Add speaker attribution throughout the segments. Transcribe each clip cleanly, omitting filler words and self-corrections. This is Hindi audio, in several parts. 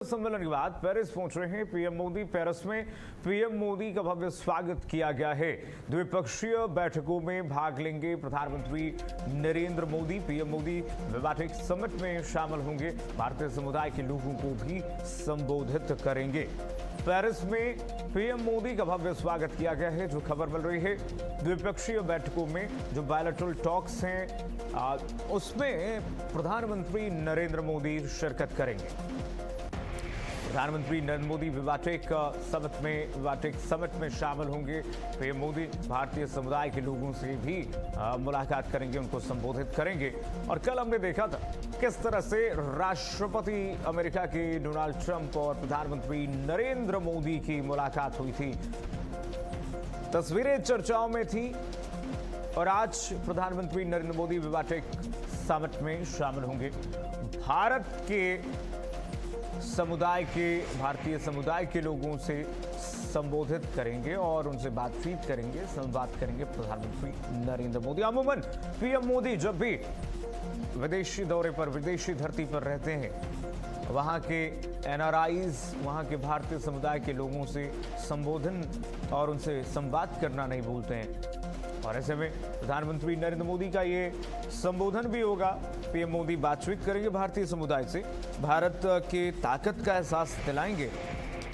Speaker 1: सम्मेलन के बाद पेरिस पहुंच रहे हैं पीएम मोदी। पेरिस में पीएम मोदी का भव्य स्वागत किया गया है। द्विपक्षीय बैठकों में भाग लेंगे प्रधानमंत्री नरेंद्र मोदी। पीएम मोदी विवाटिक समिट में शामिल होंगे। भारतीय समुदाय के लोगों को भी संबोधित करेंगे। पेरिस में पीएम मोदी का भव्य स्वागत किया गया है। जो खबर मिल रही है, द्विपक्षीय बैठकों में जो बायलैटरल टॉक्स हैं उसमें प्रधानमंत्री नरेंद्र मोदी शिरकत करेंगे। प्रधानमंत्री नरेंद्र मोदी विवाटिक समिट में शामिल होंगे। पीएम मोदी भारतीय समुदाय के लोगों से भी मुलाकात करेंगे, उनको संबोधित करेंगे। और कल हमने देखा था किस तरह से राष्ट्रपति अमेरिका के डोनाल्ड ट्रंप और प्रधानमंत्री नरेंद्र मोदी की मुलाकात हुई थी। तस्वीरें चर्चाओं में थी और आज प्रधानमंत्री नरेंद्र मोदी विवाटिक समिट में शामिल होंगे। भारत के भारतीय समुदाय के लोगों से संबोधित करेंगे और उनसे बातचीत करेंगे, संवाद करेंगे प्रधानमंत्री नरेंद्र मोदी। अमूमन पीएम मोदी जब भी विदेशी दौरे पर, विदेशी धरती पर रहते हैं, वहां के एनआरआईज, वहां के भारतीय समुदाय के लोगों से संबोधन और उनसे संवाद करना नहीं भूलते हैं। और ऐसे में प्रधानमंत्री नरेंद्र मोदी का ये संबोधन भी होगा। पीएम मोदी बातचीत करेंगे भारतीय समुदाय से, भारत के ताकत का एहसास दिलाएंगे।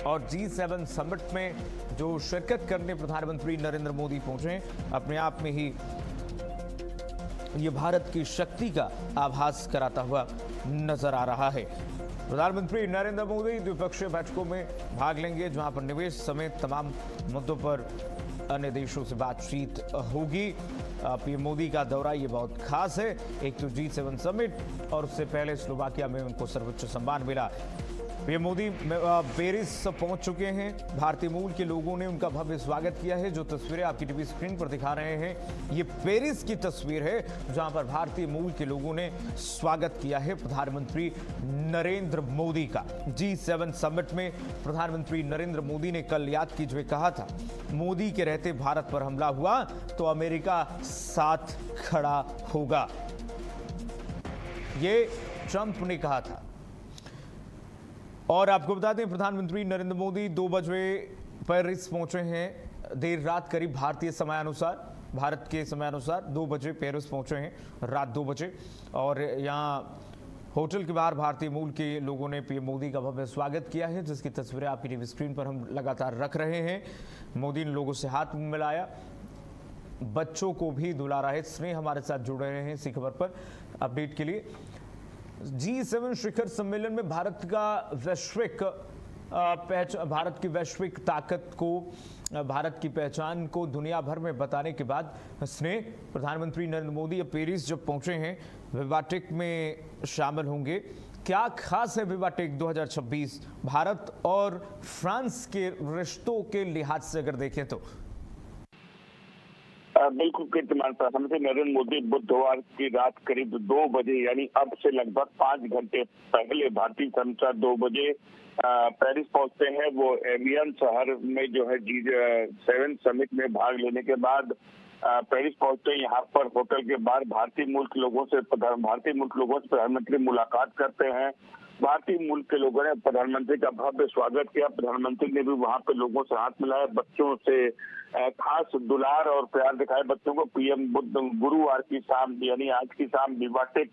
Speaker 1: और G7 समिट में जो शिरकत करने प्रधानमंत्री नरेंद्र मोदी पहुंचे हैं, अपने आप में ही ये भारत की शक्ति का आभास कराता हुआ नजर आ रहा है। प्रधानमंत्री नरेंद्र मोदी द्विपक्षीय बैठकों में भाग लेंगे, जहां पर निवेश समेत तमाम मुद्दों पर अन्य देशों से बातचीत होगी। पीएम मोदी का दौरा ये बहुत खास है। एक तो G7 समिट और उससे पहले स्लोवाकिया में उनको सर्वोच्च सम्मान मिला। पीएम मोदी पेरिस पहुंच चुके हैं। भारतीय मूल के लोगों ने उनका भव्य स्वागत किया है। जो तस्वीरें आपकी टीवी स्क्रीन पर दिखा रहे हैं, ये पेरिस की तस्वीर है, जहां पर भारतीय मूल के लोगों ने स्वागत किया है प्रधानमंत्री नरेंद्र मोदी का। G7 समिट में प्रधानमंत्री नरेंद्र मोदी ने कल याद कीजिए कहा था, मोदी के रहते भारत पर हमला हुआ तो अमेरिका साथ खड़ा होगा। ये ट्रंप ने कहा था। और आपको बता दें, प्रधानमंत्री नरेंद्र मोदी 2 बजे पेरिस पहुंचे हैं। देर रात करीब भारतीय समयानुसार, भारत के समयानुसार 2 बजे पेरिस पहुंचे हैं, रात 2 बजे। और यहाँ होटल के बाहर भारतीय मूल के लोगों ने पीएम मोदी का भव्य स्वागत किया है, जिसकी तस्वीरें आपकी टीवी स्क्रीन पर हम लगातार रख रहे हैं। मोदी ने लोगों से हाथ मिलाया, बच्चों को भी दुलारा है। स्नेह हमारे साथ जुड़ रहे हैं इसी खबर पर अपडेट के लिए। G7 शिखर सम्मेलन में भारत की वैश्विक ताकत को, भारत की पहचान को दुनिया भर में बताने के बाद स्नेह प्रधानमंत्री नरेंद्र मोदी अब पेरिस जब पहुंचे हैं, विवाटिक में शामिल होंगे। क्या खास है विवाटिक 2026 भारत और फ्रांस के रिश्तों के लिहाज से अगर देखें तो?
Speaker 2: बिल्कुल कीर्तिमान, प्रधानमंत्री नरेंद्र मोदी बुधवार की रात करीब 2 बजे, यानी अब से लगभग 5 घंटे पहले भारतीय समय 2 बजे पेरिस पहुंचते हैं। वो एवियन शहर में जो है G7 समिट में भाग लेने के बाद पेरिस पहुंचते हैं। यहाँ पर होटल के बाहर भारतीय मूल के लोगों से प्रधानमंत्री मुलाकात करते हैं। भारतीय मूल के लोगों ने प्रधानमंत्री का भव्य स्वागत किया। प्रधानमंत्री ने भी वहां पे लोगों से हाथ मिलाया, बच्चों से खास दुलार और प्यार दिखाए बच्चों को। पीएम गुरुवार की शाम, यानी आज की शाम विवाटिक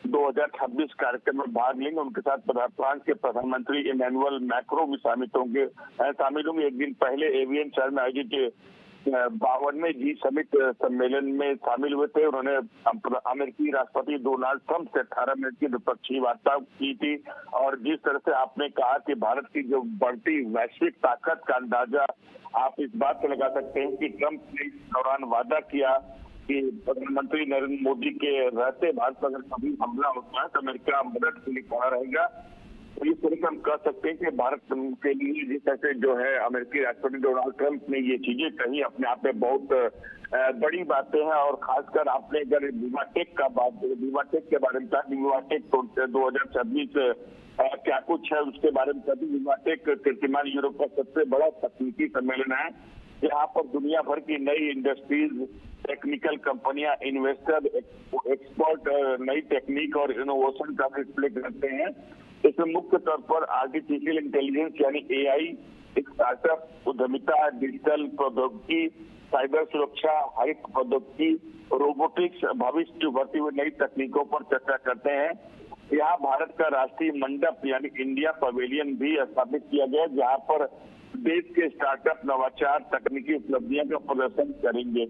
Speaker 2: 2026 कार्यक्रम में भाग लेंगे। उनके साथ फ्रांस के प्रधानमंत्री इमैनुअल मैक्रों भी शामिल होंगे। एक दिन पहले एवियन शहर में आयोजित 52वें G7 सम्मेलन में शामिल हुए थे। उन्होंने अमेरिकी राष्ट्रपति डोनाल्ड ट्रंप से 18 मिनट की द्विपक्षीय वार्ता की थी। और जिस तरह से आपने कहा कि भारत की जो बढ़ती वैश्विक ताकत का अंदाजा आप इस बात से लगा सकते हैं कि ट्रंप ने इस दौरान वादा किया कि प्रधानमंत्री नरेंद्र मोदी के रहते भारत पर अगर कभी हमला होता है तो अमेरिका मदद के लिए खड़ा रहेगा। तो इस तरह से हम कह सकते हैं कि भारत के लिए जिस तरह से जो है अमेरिकी राष्ट्रपति डोनाल्ड ट्रंप ने ये चीजें कही, अपने आप में बहुत बड़ी बातें हैं। और खासकर आपने अगर विवाटेक के बारे में कहा, विवाटेक 2026 क्या कुछ है उसके बारे में कहा। विवाटेक कीर्तिमान यूरोप का सबसे बड़ा तकनीकी सम्मेलन है, यहाँ पर दुनिया भर की नई इंडस्ट्रीज, टेक्निकल कंपनियां, इन्वेस्टर, एक्सपर्ट नई टेक्निक और इनोवेशन का डिस्प्ले करते हैं। इसमें मुख्य तौर पर आर्टिफिशियल इंटेलिजेंस यानी AI, स्टार्टअप, उद्यमिता, डिजिटल प्रौद्योगिकी, साइबर सुरक्षा, हाइट प्रौद्योगिकी, रोबोटिक्स, भविष्य की उभरती हुई नई तकनीकों पर चर्चा करते हैं। यहाँ भारत का राष्ट्रीय मंडप यानी इंडिया पवेलियन भी स्थापित किया गया, जहाँ पर देश के स्टार्टअप, नवाचार, तकनीकी उपलब्धियों का प्रदर्शन करेंगे।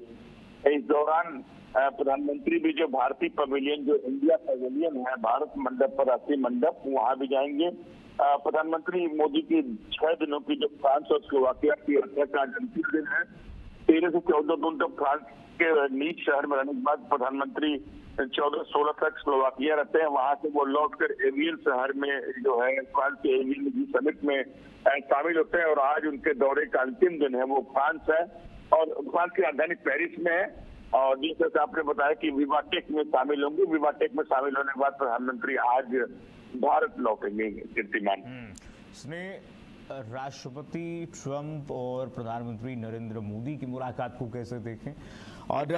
Speaker 2: इस दौरान प्रधानमंत्री भी जो भारतीय पवेलियन, जो इंडिया पवेलियन है, भारत मंडप पर राष्ट्रीय मंडप, वहां भी जाएंगे। प्रधानमंत्री मोदी की 6 दिनों की जो फ्रांस और स्लोवाकिया की यात्रा का आज अंतिम दिन है। 13 से 14 दिन तक फ्रांस के नीच शहर में रहने के बाद प्रधानमंत्री 14-16 तक स्लोवाकिया रहते हैं। वहां से वो लौटकर एवियन शहर में जो है फ्रांस के एवियन समिट में शामिल होते हैं और आज उनके दौरे का अंतिम दिन है। वो फ्रांस है और फ्रांस की राजधानी पेरिस में है और जिस तरह से आपने बताया कि विवाटेक में शामिल होंगे। विवाटेक में शामिल होने के बाद प्रधानमंत्री आज भारत लौटेंगे। कीर्तिमान,
Speaker 1: इसने राष्ट्रपति ट्रंप और प्रधानमंत्री नरेंद्र मोदी की मुलाकात को कैसे देखें? और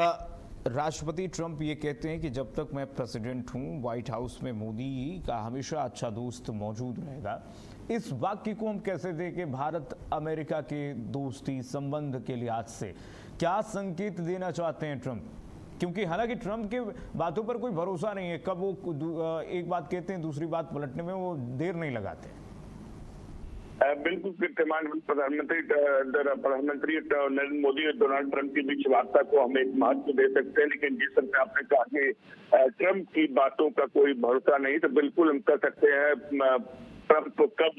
Speaker 1: राष्ट्रपति ट्रंप ये कहते हैं कि जब तक मैं प्रेसिडेंट हूं, व्हाइट हाउस में मोदी का हमेशा अच्छा दोस्त मौजूद रहेगा। इस वाक्य को हम कैसे देखें भारत अमेरिका के दोस्ती संबंध के लिहाज से? क्या संकेत देना चाहते हैं ट्रंप? क्योंकि हालांकि ट्रंप के बातों पर कोई भरोसा नहीं है, कब वो एक बात कहते हैं दूसरी बात पलटने में वो देर नहीं लगाते।
Speaker 2: बिल्कुल कीर्तिमान, प्रधानमंत्री नरेंद्र मोदी और डोनाल्ड ट्रंप के बीच वार्ता को हम एक महत्व दे सकते हैं, लेकिन जिस तरह आपने कहा कि ट्रंप की बातों का कोई भरोसा नहीं, तो बिल्कुल हम कर सकते हैं। ट्रंप कब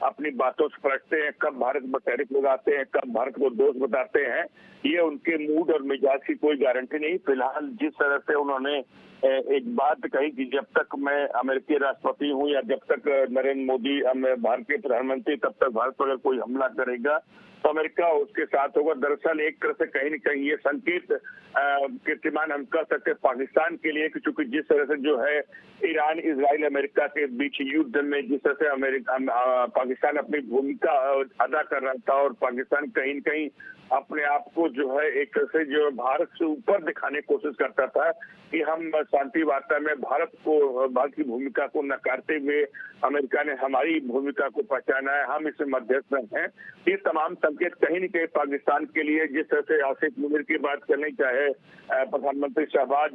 Speaker 2: अपनी बातों से पलटते हैं, कब भारत पर टैरिफ लगाते हैं, कब भारत को दोस्त बताते हैं, ये उनके मूड और मिजाज की कोई गारंटी नहीं। फिलहाल जिस तरह से उन्होंने एक बात कही कि जब तक मैं अमेरिकी राष्ट्रपति हूं या जब तक नरेंद्र मोदी भारत के प्रधानमंत्री, तब तक भारत पर अगर कोई हमला करेगा तो अमेरिका उसके साथ होगा। दरअसल एक तरह से कहीं न कहीं ये संकेत कीर्तिमान हम कर सकते हैं पाकिस्तान के लिए, क्योंकि जिस तरह से जो है ईरान, इजराइल, अमेरिका के बीच युद्ध में जिस तरह से पाकिस्तान अपनी भूमिका अदा कर रहा था और पाकिस्तान कहीं न कहीं अपने आप को जो है एक तरह से जो भारत से ऊपर दिखाने की कोशिश करता था कि हम शांति वार्ता में भारत की भूमिका को नकारते हुए अमेरिका ने हमारी भूमिका को पहचाना है, हम इसमें मध्यस्थ हैं। ये तमाम संकेत कहीं न कहीं पाकिस्तान के लिए, जिस तरह से आसिफ मुनीर की बात करनी, चाहे प्रधानमंत्री शहबाज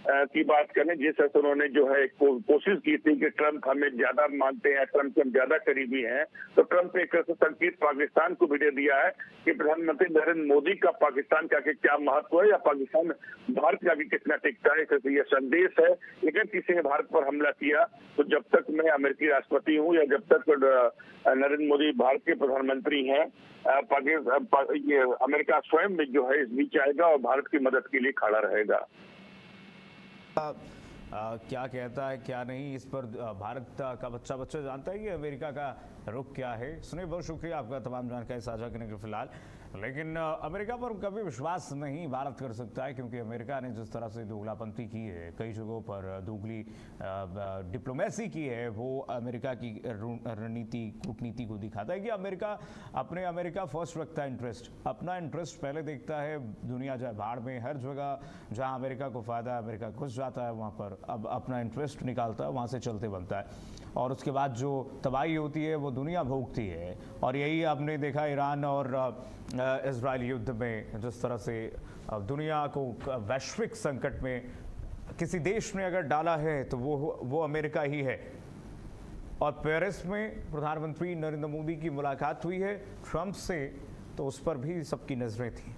Speaker 2: की बात करें, जिस तरह से उन्होंने जो है कोशिश की थी कि ट्रंप हमें ज्यादा मानते हैं, ट्रंप से हम ज्यादा करीबी हैं, तो ट्रंप ने एक तरह से संकेत पाकिस्तान को भी दे दिया है कि प्रधानमंत्री नरेंद्र मोदी का पाकिस्तान का क्या महत्व है या पाकिस्तान भारत का भी कितना टिकता है। यह संदेश है, लेकिन किसी ने भारत पर हमला किया तो जब तक मैं अमेरिकी राष्ट्रपति हूं या जब तक नरेंद्र मोदी भारत के प्रधानमंत्री हैं, ये अमेरिका स्वयं भी जो है इस बीच आएगा और भारत की मदद के लिए खड़ा रहेगा।
Speaker 1: क्या कहता है क्या नहीं, इस पर भारत का बच्चा जानता है कि अमेरिका का रुख क्या है। सुनिए, बहुत शुक्रिया आपका तमाम जानकारी साझा करने के फिलहाल। लेकिन अमेरिका पर कभी विश्वास नहीं भारत कर सकता है, क्योंकि अमेरिका ने जिस तरह से दोगलापंथी की है, कई जगहों पर दोगली डिप्लोमेसी की है, वो अमेरिका की रणनीति कूटनीति को दिखाता है कि अमेरिका फर्स्ट रखता है इंटरेस्ट, अपना इंटरेस्ट पहले देखता है। दुनिया जाए भाड़ में, हर जगह जहां अमेरिका को फायदा है अमेरिका घुस जाता है, वहां पर अब अपना इंटरेस्ट निकालता है, वहां से चलते बनता है और उसके बाद जो तबाही होती है वो दुनिया भोगती है। और यही आपने देखा ईरान और इजराइल युद्ध में, जिस तरह से दुनिया को वैश्विक संकट में किसी देश ने अगर डाला है तो वो अमेरिका ही है। और पेरिस में प्रधानमंत्री नरेंद्र मोदी की मुलाकात हुई है ट्रंप से, तो उस पर भी सबकी नजरें थी।